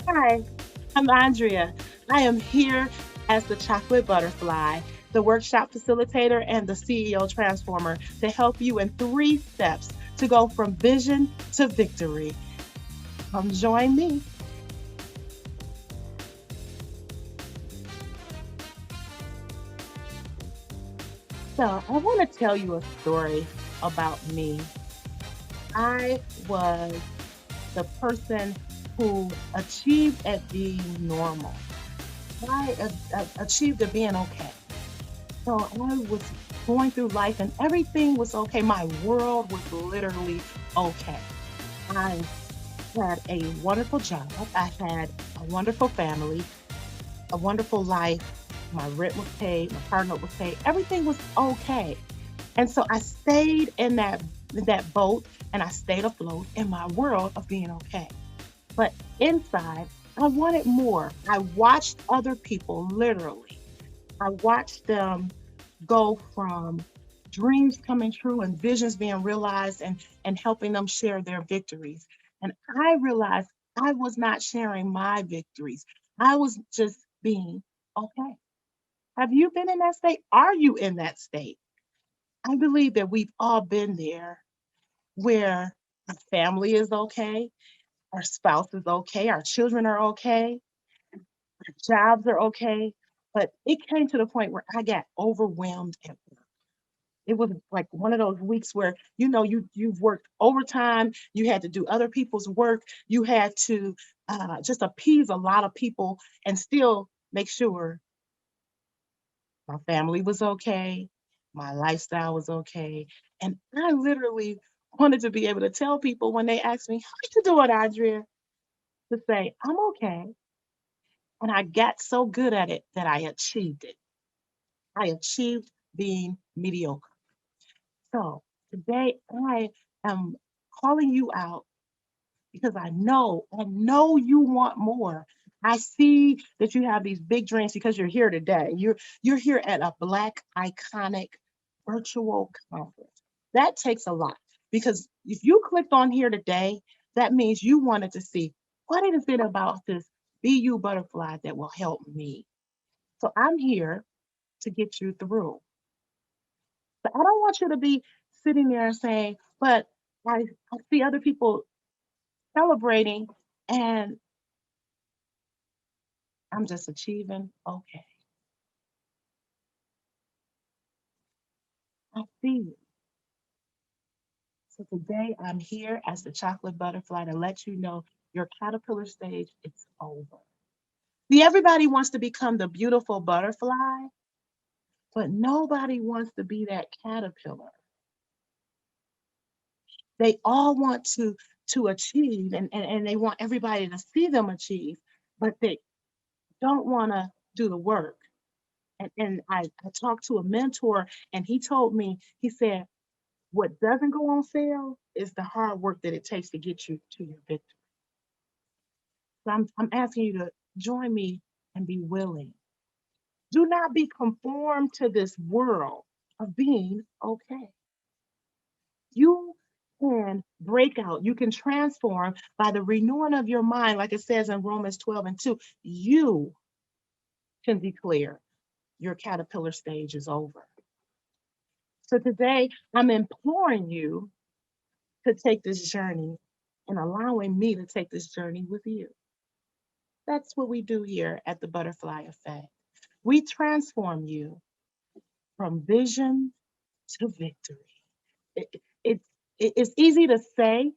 Hi, I'm Andrea. I am here as the chocolate butterfly, the workshop facilitator, and the CEO transformer to help you in 3 steps to go from vision to victory. Come join me. So, I want to tell you a story about me. I was the person who achieved at being normal. I achieved at being okay. So I was going through life and everything was okay. My world was literally okay. I had a wonderful job. I had a wonderful family, a wonderful life. My rent was paid, my car note was paid. Everything was okay. And so I stayed in that boat and I stayed afloat in my world of being okay. But inside, I wanted more. I watched other people literally. I watched them go from dreams coming true and visions being realized and helping them share their victories. And I realized I was not sharing my victories. I was just being okay. Have you been in that state? Are you in that state? I believe that we've all been there where our family is okay, our spouse is okay, our children are okay, our jobs are okay. But it came to the point where I got overwhelmed at work. It was like one of those weeks where you've worked overtime, you had to do other people's work, you had to just appease a lot of people and still make sure my family was okay, my lifestyle was okay, and I literally wanted to be able to tell people when they ask me, "How you doing, Andrea?" to say, "I'm okay," and I got so good at it that I achieved it. I achieved being mediocre. So today I am calling you out because I know you want more. I see that you have these big dreams because you're here today. You're here at a Black iconic virtual conference. That takes a lot because if you clicked on here today, that means you wanted to see what is it about this BU butterfly that will help me. So I'm here to get you through. But I don't want you to be sitting there saying, but I see other people celebrating and I'm just achieving. Okay, I see you. So today I'm here as the chocolate butterfly to let you know your caterpillar stage is over. See, everybody wants to become the beautiful butterfly, but nobody wants to be that caterpillar. They all want to achieve and they want everybody to see them achieve, but they don't want to do the work. And I talked to a mentor and he told me, he said, what doesn't go on sale is the hard work that it takes to get you to your victory. So I'm asking you to join me and be willing. Do not be conformed to this world of being okay. You can break out, you can transform by the renewing of your mind, like it says in Romans 12 and 2. You can declare your caterpillar stage is over. So today, I'm imploring you to take this journey and allowing me to take this journey with you. That's what we do here at the Butterfly Effect. We transform you from vision to victory. It, it, it's easy to say,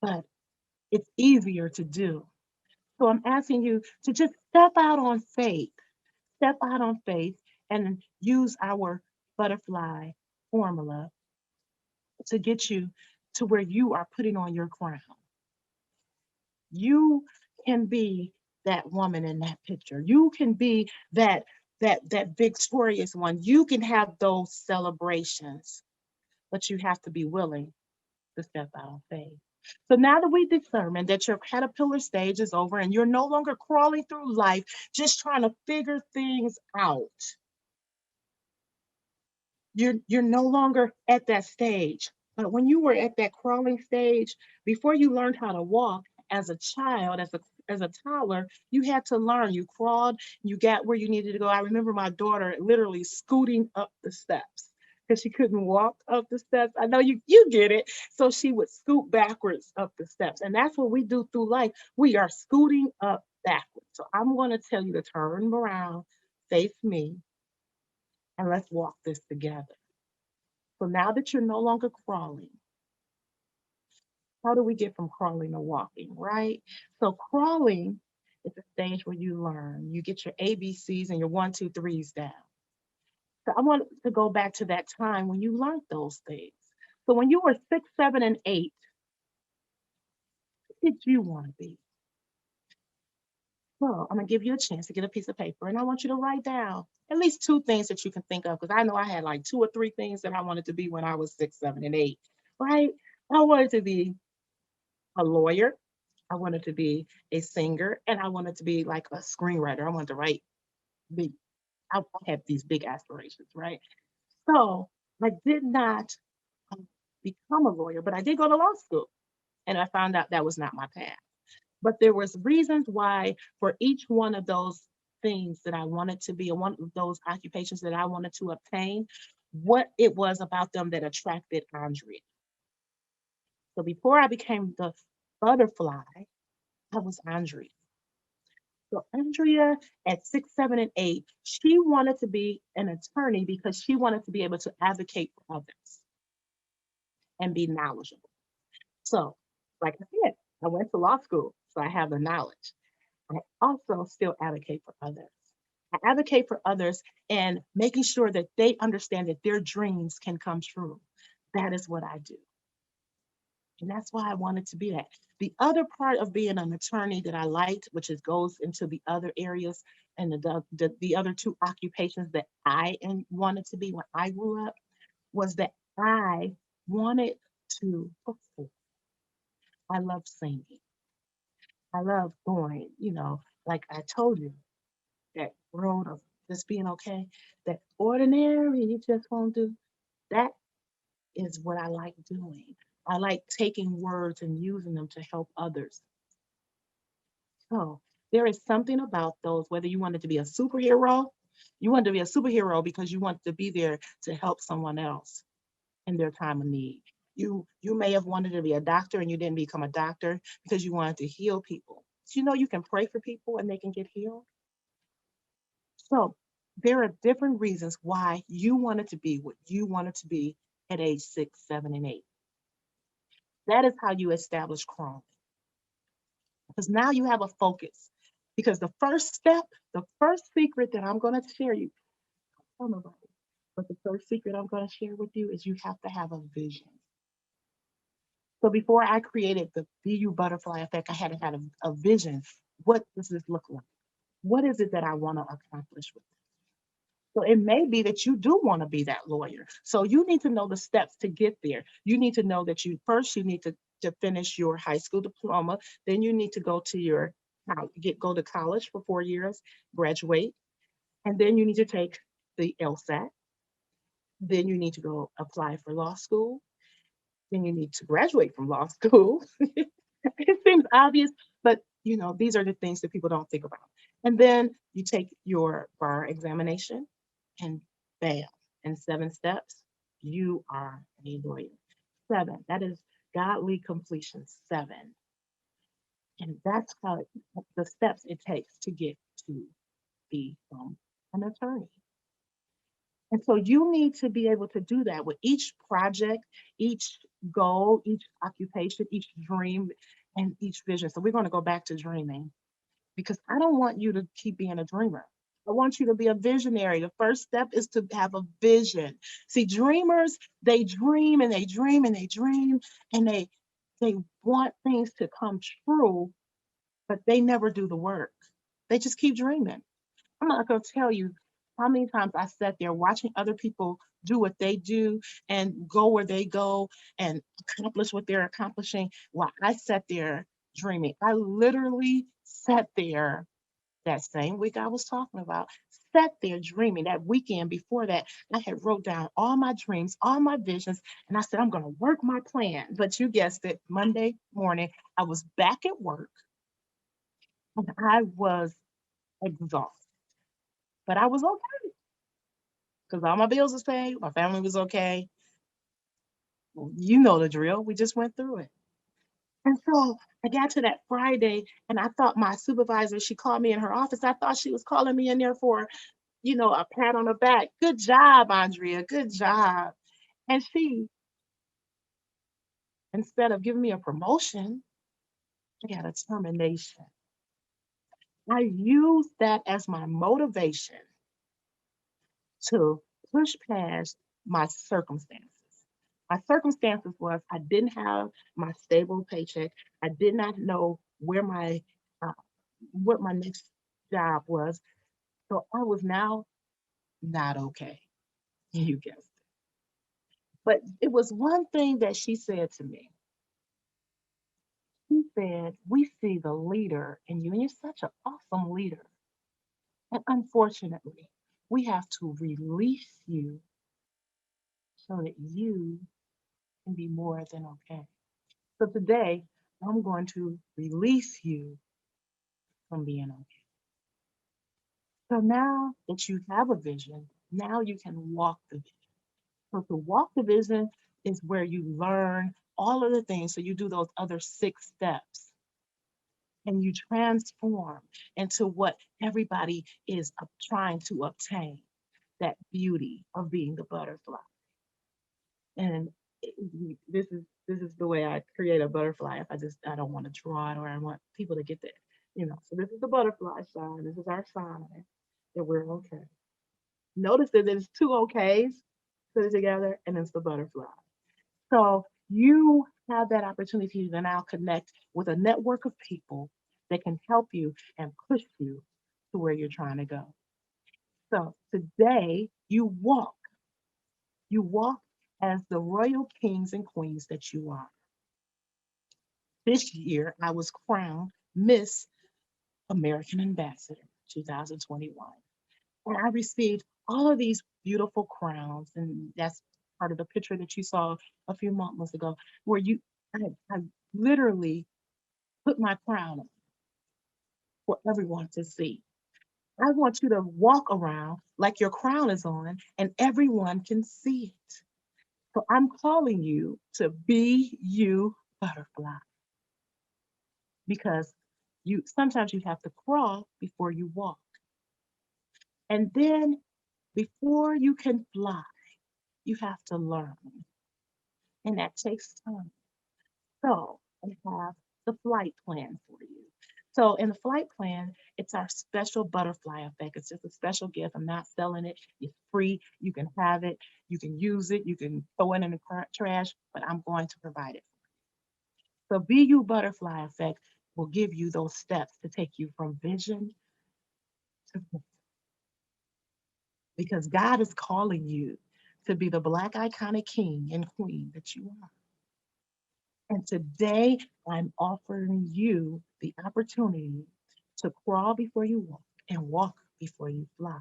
but it's easier to do. So I'm asking you to just step out on faith, and use our butterfly formula to get you to where you are putting on your crown. You can be that woman in that picture. You can be that victorious one. You can have those celebrations, but you have to be willing to step out on faith. So now that we determined that your caterpillar stage is over and you're no longer crawling through life just trying to figure things out, you're no longer at that stage. But when you were at that crawling stage, before you learned how to walk as a child, as a as a toddler, you had to learn. You crawled, you got where you needed to go. I remember my daughter literally scooting up the steps because she couldn't walk up the steps. I know you get it. So she would scoot backwards up the steps. And that's what we do through life. We are scooting up backwards. So I'm going to tell you to turn around, face me, and let's walk this together. So now that you're no longer crawling, how do we get from crawling to walking, right? So crawling is a stage where you learn. You get your ABCs and your one, two, threes down. So I want to go back to that time when you learned those things. So when you were 6, 7, and 8, what did you want to be? Well, I'm gonna give you a chance to get a piece of paper, and I want you to write down at least two things that you can think of, because I know I had like two or three things that I wanted to be when I was 6, 7, and 8. Right? I wanted to be a lawyer. I wanted to be a singer, and I wanted to be like a screenwriter. I wanted to write big. I had these big aspirations, right? So I did not um, become a lawyer, but I did go to law school, and I found out that was not my path. But there was reasons why for each one of those things that I wanted to be, or one of those occupations that I wanted to obtain, what it was about them that attracted Andrea. So before I became the butterfly, I was Andrea. So Andrea at 6, 7, and 8, she wanted to be an attorney because she wanted to be able to advocate for others and be knowledgeable. So, like I said, I went to law school, so I have the knowledge. I also still advocate for others. I advocate for others and making sure that they understand that their dreams can come true. That is what I do. And that's why I wanted to be that. The other part of being an attorney that I liked, which is goes into the other areas and the other two occupations that wanted to be when I grew up, was that I wanted to perform. I love singing. I love going, like I told you, that road of just being okay, that ordinary you just won't do. That is what I like doing. I like taking words and using them to help others. So there is something about those, whether you wanted to be a superhero, you wanted to be a superhero because you wanted to be there to help someone else in their time of need. You may have wanted to be a doctor and you didn't become a doctor because you wanted to heal people. So you can pray for people and they can get healed. So there are different reasons why you wanted to be what you wanted to be at age 6, 7, and 8. That is how you establish crawling. Because now you have a focus. Because the first step, the first secret that I'm going to share you, tell nobody, but the first secret I'm going to share with you is you have to have a vision. So before I created the BU butterfly effect, I had to have a vision. What does this look like? What is it that I want to accomplish with it? So it may be that you do want to be that lawyer. So you need to know the steps to get there. You need to know that you need to finish your high school diploma. Then you need to go to go to college for 4 years, graduate, and then you need to take the LSAT. Then you need to go apply for law school. Then you need to graduate from law school. It seems obvious, but these are the things that people don't think about. And then you take your bar examination, and bam, in 7 steps, you are a lawyer. 7, that is godly completion. 7. And that's the steps it takes to get to be an attorney. And so you need to be able to do that with each project, each goal, each occupation, each dream, and each vision. So we're going to go back to dreaming because I don't want you to keep being a dreamer. I want you to be a visionary. The first step is to have a vision. See, dreamers, they dream and they dream and they dream and they want things to come true, but they never do the work. They just keep dreaming. I'm not going to tell you how many times I sat there watching other people do what they do and go where they go and accomplish what they're accomplishing while I sat there dreaming. I literally sat there that same week I was talking about, sat there dreaming. That weekend before that, I had wrote down all my dreams, all my visions, and I said, I'm going to work my plan. But you guessed it, Monday morning, I was back at work And I was exhausted, but I was okay because all my bills was paid. My family was okay. You know the drill. We just went through it. And so I got to that Friday and I thought my supervisor, she called me in her office. I thought she was calling me in there for, a pat on the back. Good job, Andrea. Good job. And she, instead of giving me a promotion, I got a termination. I used that as my motivation to push past my circumstances. My circumstances was I didn't have my stable paycheck. I did not know uh, what my next job was. So I was now not okay. You guessed it. But it was one thing that she said to me. She said, "We see the leader in you, and you're such an awesome leader. And unfortunately, we have to release you so that you can be more than okay. So today, I'm going to release you from being okay. So now that you have a vision, now you can walk the vision. So to walk the vision is where you learn all of the things. So you do those other 6 steps and you transform into what everybody is trying to obtain, that beauty of being the butterfly. And this is the way I create a butterfly. If I don't want to draw it or I want people to get that. So this is the butterfly sign. This is our sign that we're okay. Notice that there's 2 okays put it together, and it's the butterfly. So you have that opportunity to now connect with a network of people that can help you and push you to where you're trying to go. So today you walk as the royal kings and queens that you are. This year I was crowned Miss American Ambassador 2021. And I received all of these beautiful crowns, and that's part of the picture that you saw a few months ago, where I literally put my crown on for everyone to see. I want you to walk around like your crown is on, and everyone can see it. So I'm calling you to be you, butterfly, because you sometimes you have to crawl before you walk, and then before you can fly, you have to learn, and that takes time. So I have the flight plan for you. So in the flight plan, it's our special butterfly effect. It's just a special gift. I'm not selling it. It's free. You can have it. You can use it. You can throw it in the trash, but I'm going to provide it. So Be You Butterfly Effect will give you those steps to take you from vision to because God is calling you to be the Black iconic king and queen that you are. And today I'm offering you the opportunity to crawl before you walk and walk before you fly.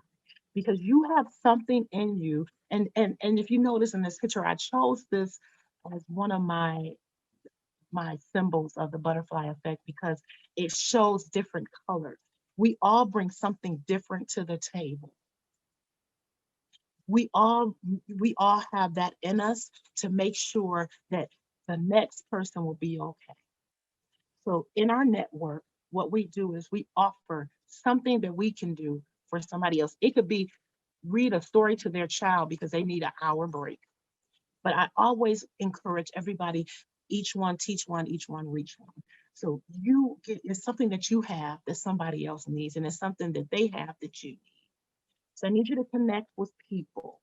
Because you have something in you. And if you notice in this picture, I chose this as one of my symbols of the butterfly effect because it shows different colors. We all bring something different to the table. We all have that in us to make sure that the next person will be okay. So in our network, what we do is we offer something that we can do for somebody else. It could be read a story to their child because they need an hour break. But I always encourage everybody, each one teach one, each one reach one. So it's something that you have that somebody else needs, and it's something that they have that you need. So I need you to connect with people.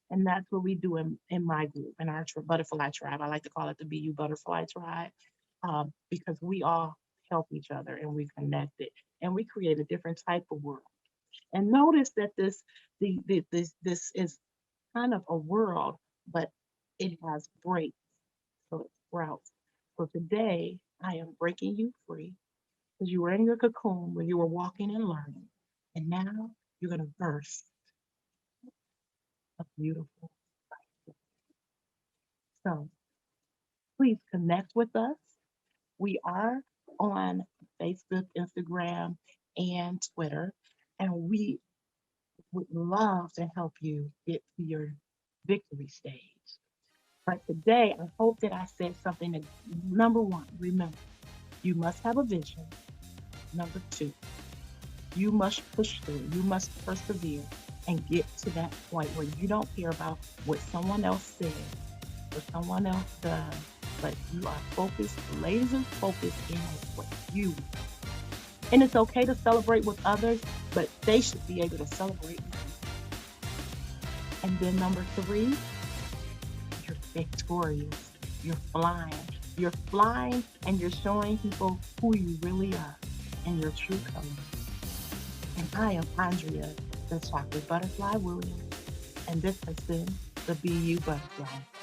And that's what we do in my group, in our butterfly tribe. I like to call it the BU Butterfly Tribe because we all help each other and we connect it and we create a different type of world. And notice that this is kind of a world, but it has breaks, so it sprouts. So today I am breaking you free because you were in your cocoon where you were walking and learning, and now you're going to burst a beautiful life. So please connect with us. We are on Facebook, Instagram, and Twitter. And we would love to help you get to your victory stage. But today, I hope that I said something that number one, remember, you must have a vision. Number two, you must push through, you must persevere and get to that point where you don't care about what someone else says, what someone else does, but you are focused, laser focused in on what you want. And it's okay to celebrate with others, but they should be able to celebrate with you. And then number three, you're victorious. You're flying. You're flying and you're showing people who you really are and your true colors. And I am Andrea, the Chocolate Butterfly Williams. And this has been the BU Butterfly.